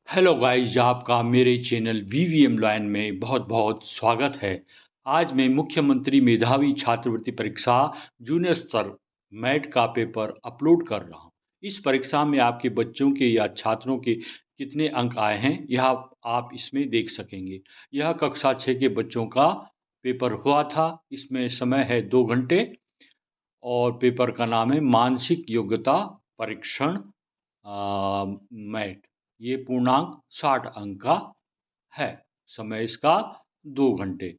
Hello guys, आपका मेरे channel VVM line में बहुत बहुत स्वागत है। आज मैं मुख्यमंत्री मेधावी छात्रवृत्ति परीक्षा जूनियर स्तर मैट का पेपर अपलोड कर रहा हूं। इस परीक्षा में आपके बच्चों के या छात्रों के कितने अंक आए हैं यह आप इसमें देख सकेंगे। यह कक्षा 6 के बच्चों का पेपर हुआ था। इसमें समय है 2 घंटे और पेपर का नाम है मानसिक योग्यता परीक्षण मैट। ये पूर्णांक 60 अंक का है। समय इसका 2 घंटे।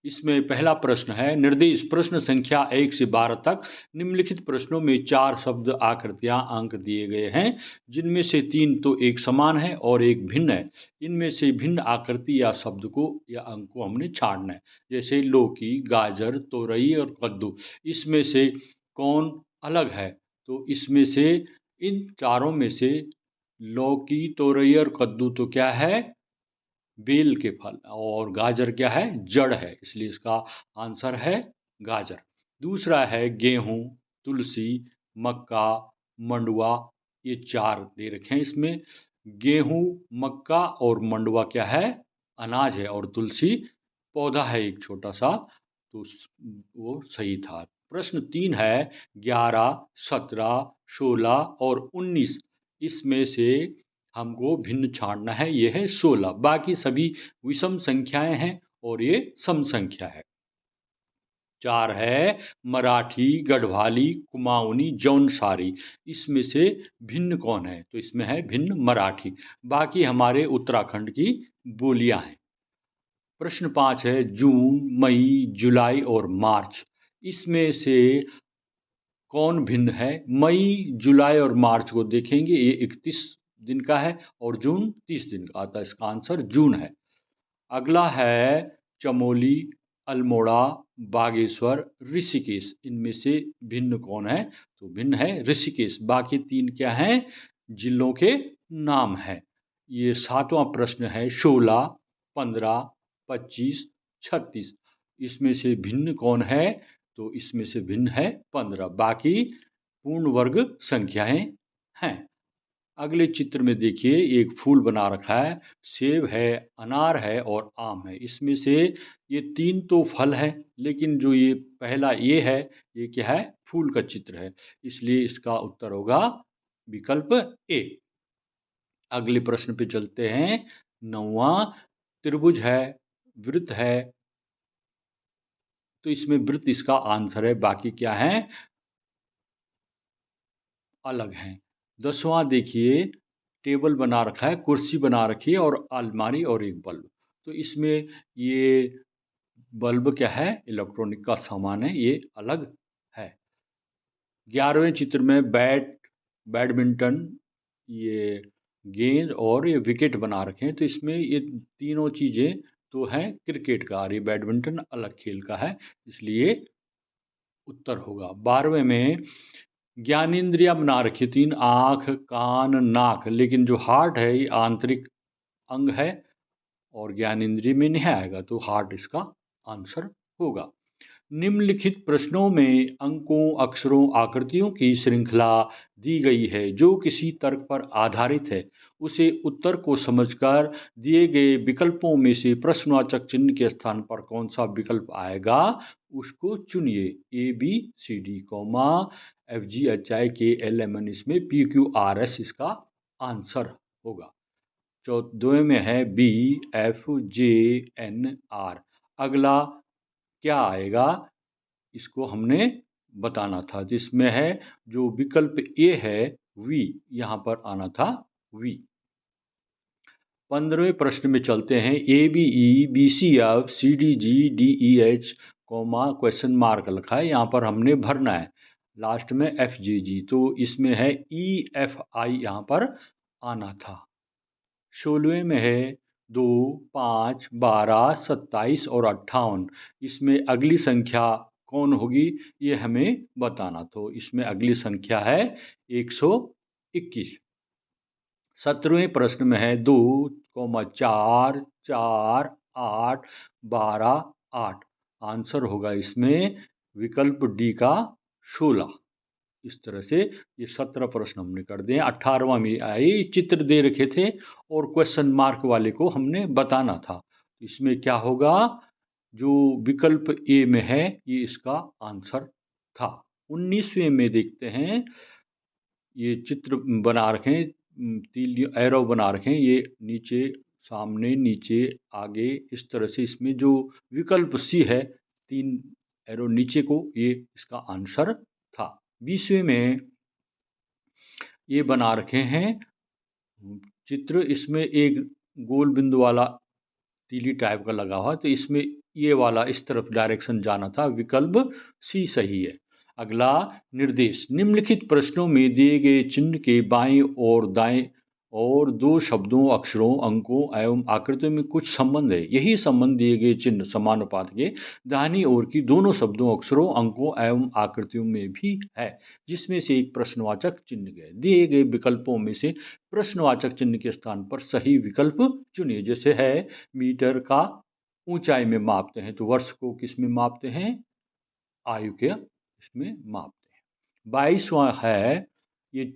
इसमें पहला प्रश्न है, निर्देश प्रश्न संख्या 1 से 12 तक निम्नलिखित प्रश्नों में 4 शब्द आकृतियां अंक दिए गए हैं, जिनमें से 3 तो एक समान है और एक भिन्न है। इनमें से भिन्न आकृति या शब्द को या अंक को हमने छांटना है। जैसे लौकी, गाजर, तोरई और कद्दू। इसमें से कौन अलग है? तो इसमें से इन चारों में से लौकी, तोरई और कद्दू तो क्या है? बेल के फल। और गाजर क्या है? जड़ है, इसलिए इसका आंसर है गाजर। दूसरा है गेहूं, तुलसी, मक्का, मंडुआ। ये 4 दे रखे हैं इसमें। गेहूं, मक्का और मंडुआ क्या है? अनाज है। और तुलसी पौधा है एक छोटा सा, तो वो सही था। प्रश्न 3 है, 11, 17, 16 और 19 इसमें से हमको भिन्न छांटना है। ये है 16, बाकी सभी विषम संख्याएं हैं और ये सम संख्या है। 4 है, मराठी, गढ़वाली, कुमाऊनी, जौनसारी। इसमें से भिन्न कौन है? तो इसमें है भिन्न मराठी। बाकी हमारे उत्तराखंड की बोलियां हैं। प्रश्न 5 है, जून, मई, जुलाई और मार्च। इसमें से कौन भिन्न है? मई, जुलाई और मार्च को देखेंगे, ये 31 दिन का है और जून 30 दिन का आता है। इसका आंसर जून है। अगला है चमोली, अल्मोड़ा, बागेश्वर, ऋषिकेश। इनमें से भिन्न कौन है? तो भिन्न है ऋषिकेश। बाकी 3 क्या हैं? जिलों के नाम है। ये 7वां प्रश्न है, 16, 15, 25, 36। इसमें से भिन्न कौन है? तो इसमें से भिन्न है 15। बाकी पूर्ण वर्ग संख्याएं हैं। अगले चित्र में देखिए, एक फूल बना रखा है। सेब है, अनार है और आम है। इसमें से ये 3 तो फल है, लेकिन जो ये पहला ये है, ये क्या है? फूल का चित्र है। इसलिए इसका उत्तर होगा विकल्प ए। अगले प्रश्न पे चलते हैं। 9वां, त्रिभुज है, वृत्त है, तो इसमें वृत्त इसका आंसर है। बाकी क्या है? अलग हैं। 10वां देखिए, टेबल बना रखा है, कुर्सी बना रखी है और अलमारी और एक बल्ब। तो इसमें ये बल्ब क्या है? इलेक्ट्रॉनिक का सामान है, ये अलग है। 11वें चित्र में बैडमिंटन, ये गेंद और ये विकेट बना रखे हैं। तो इसमें ये तीनों चीज़ें तो हैं क्रिकेट का, और ये बैडमिंटन अलग खेल का है, इसलिए उत्तर होगा। 12वें में ज्ञानेंद्रियां बना रखी, 3 आँख, कान, नाक, लेकिन जो हार्ट है ये आंतरिक अंग है और ज्ञानेंद्रिय में नहीं आएगा, तो हार्ट इसका आंसर होगा। निम्नलिखित प्रश्नों में अंकों, अक्षरों, आकृतियों की श्रृंखला दी गई है जो किसी तर्क पर आधारित है। उसे उत्तर को समझकर दिए गए विकल्पों में से प्रश्नवाचक चिन्ह के स्थान पर कौन सा विकल्प आएगा उसको चुनिए। A B C D comma F G H I K L M N, इसमें पी क्यू आर एस इसका आंसर होगा। 14वें में है B F J N R. अगला क्या आएगा इसको हमने बताना था, जिसमें है जो विकल्प ए है वी, यहाँ पर आना था वी। 15वें प्रश्न में चलते हैं। A B E B C F C D G D E H comma question mark लिखा है, यहाँ पर हमने भरना है। लास्ट में एफ जी जी, तो इसमें है ई एफ आई, यहाँ पर आना था। 16वें में है 2, 5, 12, 27 और 58। इसमें अगली संख्या कौन होगी ये हमें बताना। तो इसमें अगली संख्या है 121। 17वें प्रश्न में है 2, 4, 4, 8, 12, 8। आंसर होगा इसमें विकल्प डी का 16। इस तरह से ये 17 प्रश्न हमने कर दिए। 18वां में आई चित्र दे रखे थे और क्वेश्चन मार्क वाले को हमने बताना था। इसमें क्या होगा, जो विकल्प ए में है ये इसका आंसर था। 19वें में देखते हैं, ये चित्र बना रखे हैं, तीन एरो बना रखे हैं, ये नीचे सामने नीचे आगे इस तरह से। इसमें जो विकल्प सी है, 3 एरो नीचे को, ये इसका आंसर था। 20वें में ये बना रखे हैं चित्र, इसमें एक गोल बिंदु वाला तीली टाइप का लगा हुआ है, तो इसमें ये वाला इस तरफ डायरेक्शन जाना था, विकल्प सी सही है। अगला निर्देश, निम्नलिखित प्रश्नों में दिए गए चिन्ह के बाएं और दाएं और दो शब्दों, अक्षरों, अंकों एवं आकृतियों में कुछ संबंध है। यही संबंध दिए गए चिन्ह समानुपात के दाहिनी ओर की दोनों शब्दों, अक्षरों, अंकों एवं आकृतियों में भी है, जिसमें से एक प्रश्नवाचक चिन्ह है। दिए गए विकल्पों में से प्रश्नवाचक चिन्ह के स्थान पर सही विकल्प चुनिए। जैसे है, मीटर का ऊंचाई में मापते हैं, तो वर्ष को किस में मापते हैं, आयु के इसमें मापते हैं। 22वां है, ये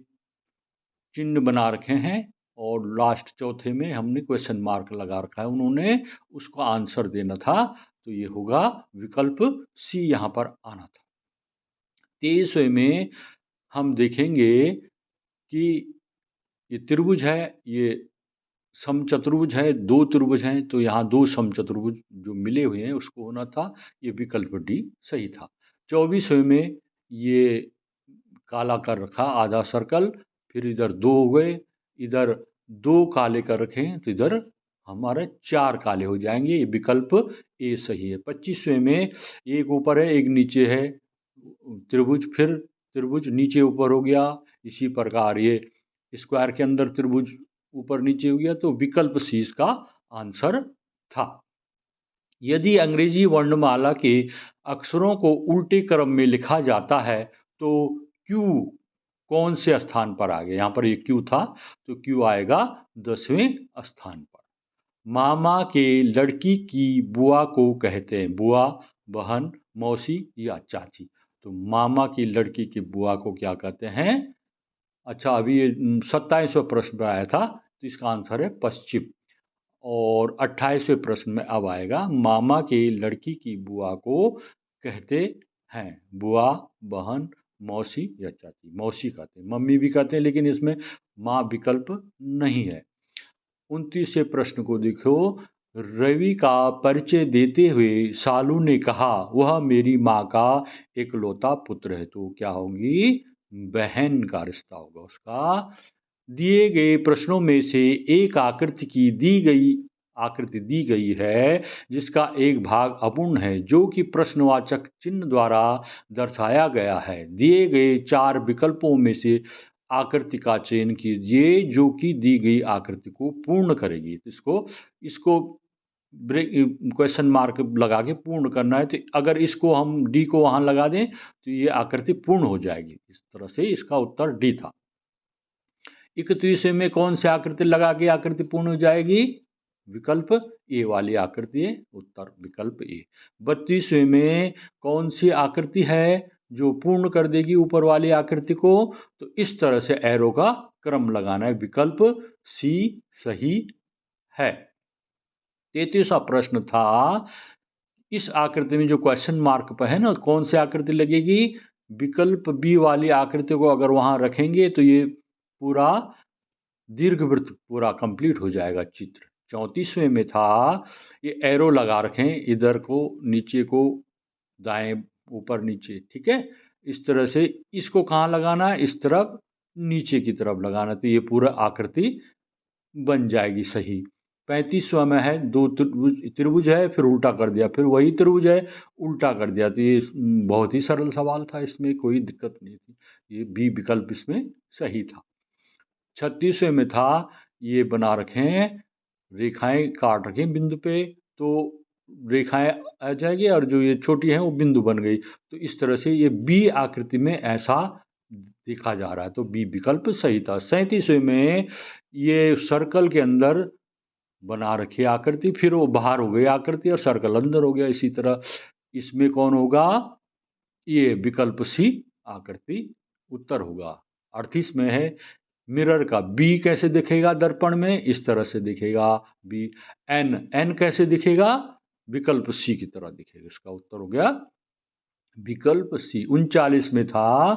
चिन्ह बना रखे हैं और लास्ट चौथे में हमने क्वेश्चन मार्क लगा रखा है, उन्होंने उसको आंसर देना था, तो ये होगा विकल्प सी यहाँ पर आना था। 23वें में हम देखेंगे कि ये त्रिभुज है, ये समचतुर्भुज है, दो त्रिभुज हैं, तो यहाँ दो समचतुर्भुज जो मिले हुए हैं उसको होना था, ये विकल्प डी सही था। 24वें में ये काला कर रखा आधा सर्कल, फिर इधर दो हो गए, इधर दो काले कर रखे हैं, तो इधर हमारे 4 काले हो जाएंगे, ये विकल्प ए सही है। 25वें में एक ऊपर है एक नीचे है त्रिभुज, फिर त्रिभुज नीचे ऊपर हो गया, इसी प्रकार ये स्क्वायर के अंदर त्रिभुज ऊपर नीचे हो गया, तो विकल्प सी इसका आंसर था। यदि अंग्रेजी वर्णमाला के अक्षरों को उल्टे क्रम में लिखा जाता है तो क्यू कौन से स्थान पर आ गया, यहाँ पर ये क्यू था, तो क्यू आएगा 10वें स्थान पर। मामा के लड़की की बुआ को कहते हैं बुआ, बहन, मौसी या चाची। तो मामा की लड़की की बुआ को क्या कहते हैं, अच्छा अभी ये 27वां प्रश्न पर आया था, तो इसका आंसर है पश्चिम। और 28वें प्रश्न में अब आएगा, मामा के लड़की की बुआ को कहते हैं बुआ, बहन, मौसी या चाची। मौसी कहते हैं, मम्मी भी कहते हैं, लेकिन इसमें माँ विकल्प नहीं है। 29वें प्रश्न को देखो, रवि का परिचय देते हुए सालू ने कहा वह मेरी माँ का इकलौता पुत्र है, तो क्या होगी, बहन का रिश्ता होगा उसका। दिए गए प्रश्नों में से एक आकृति दी गई है जिसका एक भाग अपूर्ण है, जो कि प्रश्नवाचक चिन्ह द्वारा दर्शाया गया है। दिए गए 4 विकल्पों में से आकृति का चयन कीजिए जो कि दी गई आकृति को पूर्ण करेगी। तो इसको ब्रेक क्वेश्चन मार्क लगा के पूर्ण करना है, तो अगर इसको हम डी को वहाँ लगा दें तो ये आकृति पूर्ण हो जाएगी। इस तरह से इसका उत्तर डी था। 31वें में कौन सी आकृति लगा के आकृति पूर्ण हो जाएगी, विकल्प ए वाली आकृति है, उत्तर विकल्प ए। 32वें में कौन सी आकृति है जो पूर्ण कर देगी ऊपर वाली आकृति को, तो इस तरह से एरो का क्रम लगाना है, विकल्प सी सही है। 33वां प्रश्न था, इस आकृति में जो क्वेश्चन मार्क पर है ना, कौन सी आकृति लगेगी, विकल्प बी वाली आकृति को अगर वहाँ रखेंगे तो ये पूरा दीर्घवृत्त पूरा कंप्लीट हो जाएगा चित्र। 34वें में था, ये एरो लगा रखें, इधर को नीचे को दाएं ऊपर नीचे, ठीक है, इस तरह से इसको कहाँ लगाना है, इस तरफ नीचे की तरफ लगाना, तो ये पूरा आकृति बन जाएगी सही। 35वां में है, दो त्रिभुज है फिर उल्टा कर दिया, फिर वही त्रिभुज है उल्टा कर दिया, तो ये बहुत ही सरल सवाल था, इसमें कोई दिक्कत नहीं थी, ये बी विकल्प इसमें सही था। 36वें में था, ये बना रखें रेखाएं काट रखें बिंदु पे, तो रेखाएं आ जाएगी और जो ये छोटी है वो बिंदु बन गई, तो इस तरह से ये बी आकृति में ऐसा दिखा जा रहा है, तो बी विकल्प सही था। 37वें में ये सर्कल के अंदर बना रखी आकृति, फिर वो बाहर हो गई आकृति और सर्कल अंदर हो गया, इसी तरह इसमें कौन होगा, ये विकल्प सी आकृति उत्तर होगा। 38 में है, मिरर का बी कैसे दिखेगा दर्पण में, इस तरह से दिखेगा बी। एन, एन कैसे दिखेगा, विकल्प सी की तरह दिखेगा। इसका उत्तर हो गया विकल्प सी। 39 में था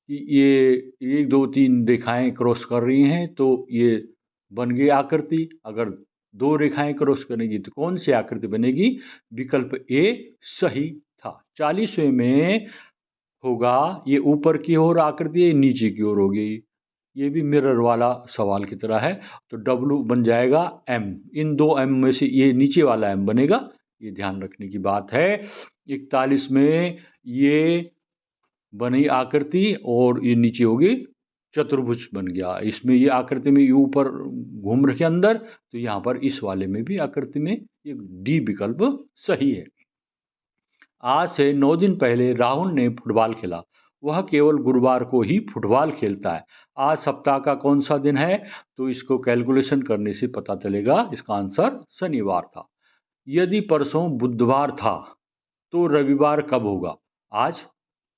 कि ये 1 2 3 रेखाएं क्रॉस कर रही हैं तो ये बन गई आकृति। अगर 2 रेखाएं क्रॉस करेंगी तो कौन सी आकृति बनेगी, विकल्प ए सही था। 40वें में होगा ये ऊपर की ओर आकृति है, नीचे की ओर होगी। ये भी मिरर वाला सवाल की तरह है। तो डब्लू बन जाएगा एम। इन 2 एम में से ये नीचे वाला एम बनेगा, ये ध्यान रखने की बात है। 41 में ये बनी आकृति और ये नीचे होगी चतुर्भुज बन गया। इसमें ये आकृति में ये ऊपर घूम रखे अंदर, तो यहाँ पर इस वाले में भी आकृति में ये डी विकल्प सही है। आज से 9 दिन पहले राहुल ने फुटबॉल खेला। वह केवल गुरुवार को ही फुटबॉल खेलता है। आज सप्ताह का कौन सा दिन है, तो इसको कैलकुलेशन करने से पता चलेगा। इसका आंसर शनिवार था। यदि परसों बुधवार था तो रविवार कब होगा, आज,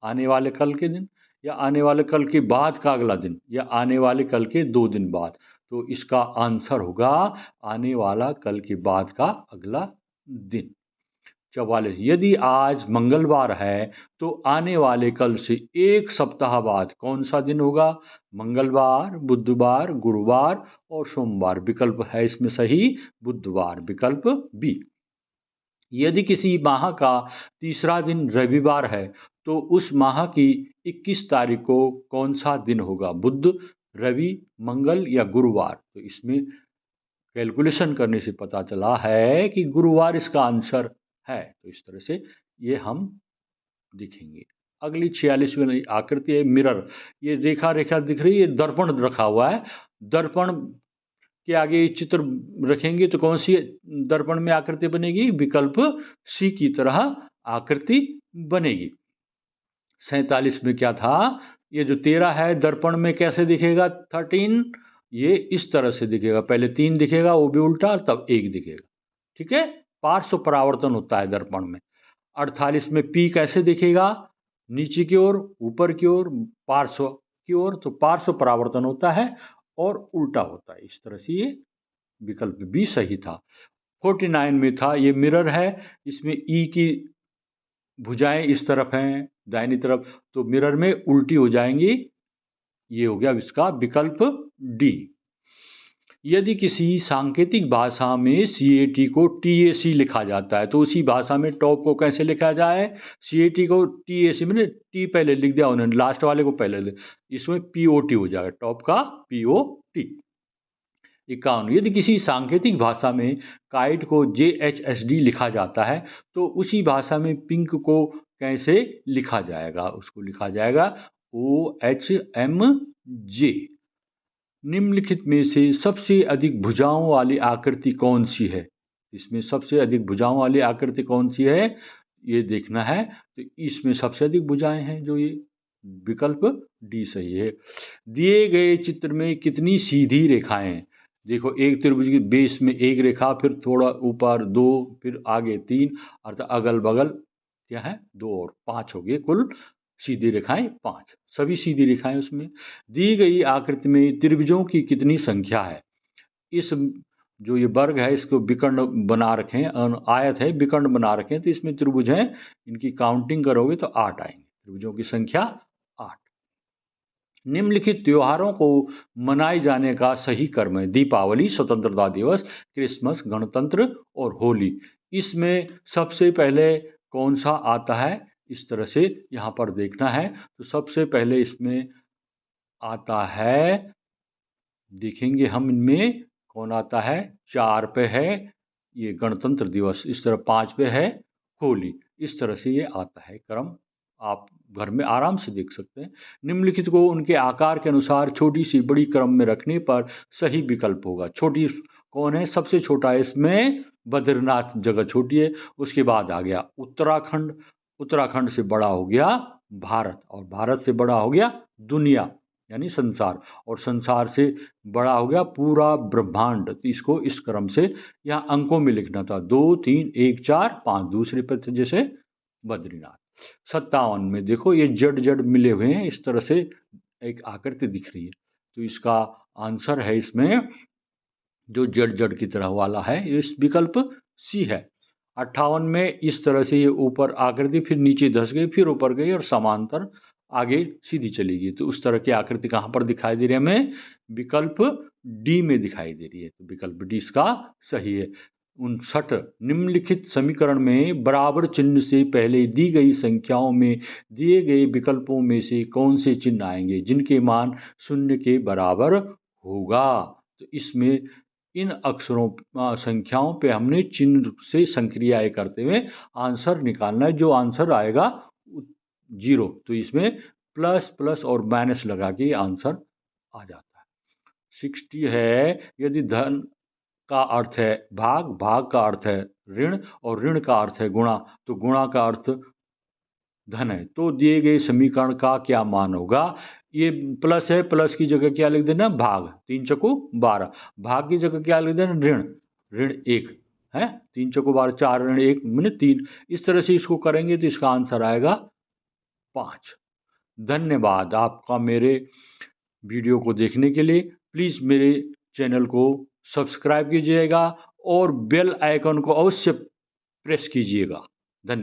आने वाले कल के दिन, या आने वाले कल के बाद का अगला दिन, या आने वाले कल के 2 दिन बाद। तो इसका आंसर होगा आने वाला कल के बाद का अगला दिन। 44, यदि आज मंगलवार है तो आने वाले कल से 1 सप्ताह बाद कौन सा दिन होगा, मंगलवार, बुधवार, गुरुवार और सोमवार। विकल्प है इसमें सही बुधवार, विकल्प बी। यदि किसी माह का तीसरा दिन रविवार है तो उस माह की 21 तारीख को कौन सा दिन होगा, बुध, रवि, मंगल या गुरुवार। तो इसमें कैलकुलेशन करने से पता चला है कि गुरुवार इसका आंसर है। तो इस तरह से ये हम दिखेंगे। अगली 46वीं आकृति है मिरर। ये रेखा रेखा दिख रही है, दर्पण रखा हुआ है। दर्पण के आगे चित्र रखेंगे तो कौन सी दर्पण में आकृति बनेगी, विकल्प सी की तरह आकृति बनेगी। 47 में क्या था, ये जो 13 है दर्पण में कैसे दिखेगा, 13 ये इस तरह से दिखेगा। पहले 3 दिखेगा वो भी उल्टा, तब 1 दिखेगा। ठीक है, पार्श्व परावर्तन होता है दर्पण में। 48 में पी कैसे दिखेगा, नीचे की ओर, ऊपर की ओर, पार्श्व की ओर। तो पार्श्व परावर्तन होता है और उल्टा होता है। इस तरह से ये विकल्प बी सही था। 49 में था ये मिरर है, इसमें ई की भुजाएं इस तरफ हैं दाहिनी तरफ, तो मिरर में उल्टी हो जाएंगी। ये हो गया इसका विकल्प डी। यदि किसी सांकेतिक भाषा में CAT को TAC लिखा जाता है तो उसी भाषा में टॉप को कैसे लिखा जाए, CAT को TAC में टी पहले लिख दिया उन्होंने, लास्ट वाले को पहले लिख, इसमें POT हो जाएगा, टॉप का POT। 51, यदि किसी सांकेतिक भाषा में काइट को JHSD लिखा जाता है तो उसी भाषा में पिंक को कैसे लिखा जाएगा, उसको लिखा जाएगा OHMJ। निम्नलिखित में से सबसे अधिक भुजाओं वाली आकृति कौन सी है, इसमें सबसे अधिक भुजाओं वाली आकृति कौन सी है ये देखना है। तो इसमें सबसे अधिक भुजाएं हैं, जो ये विकल्प डी सही है। दिए गए चित्र में कितनी सीधी रेखाएं हैं, देखो एक त्रिभुज के बेस में 1 रेखा, फिर थोड़ा ऊपर 2, फिर आगे 3, अर्थात अगल बगल क्या है 2 और 5 हो गए, कुल सीधी रेखाएं 5, सभी सीधी रेखाएं उसमें। दी गई आकृति में त्रिभुजों की कितनी संख्या है, इस जो ये वर्ग है इसको विकर्ण बना रखें, आयत है विकर्ण बना रखें, तो इसमें त्रिभुज हैं, इनकी काउंटिंग करोगे तो 8 आएंगे, त्रिभुजों की संख्या 8। निम्नलिखित त्योहारों को मनाए जाने का सही क्रम है, दीपावली, स्वतंत्रता दिवस, क्रिसमस, गणतंत्र और होली। इसमें सबसे पहले कौन सा आता है, इस तरह से यहाँ पर देखना है। तो सबसे पहले इसमें आता है, देखेंगे हम इनमें कौन आता है, 4 पे है ये गणतंत्र दिवस, इस तरह 5 पे है होली, इस तरह से ये आता है क्रम, आप घर में आराम से देख सकते हैं। निम्नलिखित को उनके आकार के अनुसार छोटी सी बड़ी क्रम में रखने पर सही विकल्प होगा। छोटी कौन है, सबसे छोटा है इसमें बद्रीनाथ जगह छोटी है, उसके बाद आ गया उत्तराखंड, उत्तराखंड से बड़ा हो गया भारत, और भारत से बड़ा हो गया दुनिया यानी संसार, और संसार से बड़ा हो गया पूरा ब्रह्मांड। तो इसको इस क्रम से यहाँ अंकों में लिखना था, 2 3 1 4 5, दूसरे पर जैसे बद्रीनाथ। 57 में देखो ये जड़ जड़ मिले हुए हैं, इस तरह से एक आकृति दिख रही है। तो इसका आंसर है इसमें जो जड़ जड़ की तरह वाला है, इस विकल्प सी है। 58 में इस तरह से ये ऊपर आकृति फिर नीचे धंस गई, फिर ऊपर गई और समांतर आगे सीधी चली गई। तो उस तरह की आकृति कहाँ पर दिखाई दे रही है हमें? विकल्प डी में दिखाई दे रही है। तो विकल्प डी इसका सही है। 59 निम्नलिखित समीकरण में बराबर चिन्ह से पहले दी गई संख्याओं में दिए गए विकल्पों में से कौन से चिन्ह आएंगे जिनके मान 0 के बराबर होगा? तो इसमें इन अक्षरों संख्याओं पे हमने चिन्ह से संक्रियाएं करते हुए आंसर निकालना है। जो आंसर आएगा 0, तो इसमें प्लस प्लस और माइनस लगा के आंसर आ जाता है। 60 है, यदि धन का अर्थ है भाग, भाग का अर्थ है ऋण और ऋण का अर्थ है गुणा, तो गुणा का अर्थ धन है, तो दिए गए समीकरण का क्या मान होगा? ये प्लस है, प्लस की जगह क्या लिख देना? भाग, 3 चौको 12, भाग की जगह क्या लिख देना? ऋण, ऋण 1 है, 3 चौको 12, 4 ऋण 1 मैंने 3। इस तरह से इसको करेंगे तो इसका आंसर आएगा 5। धन्यवाद आपका मेरे वीडियो को देखने के लिए। प्लीज़ मेरे चैनल को सब्सक्राइब कीजिएगा और बेल आइकन को अवश्य प्रेस कीजिएगा।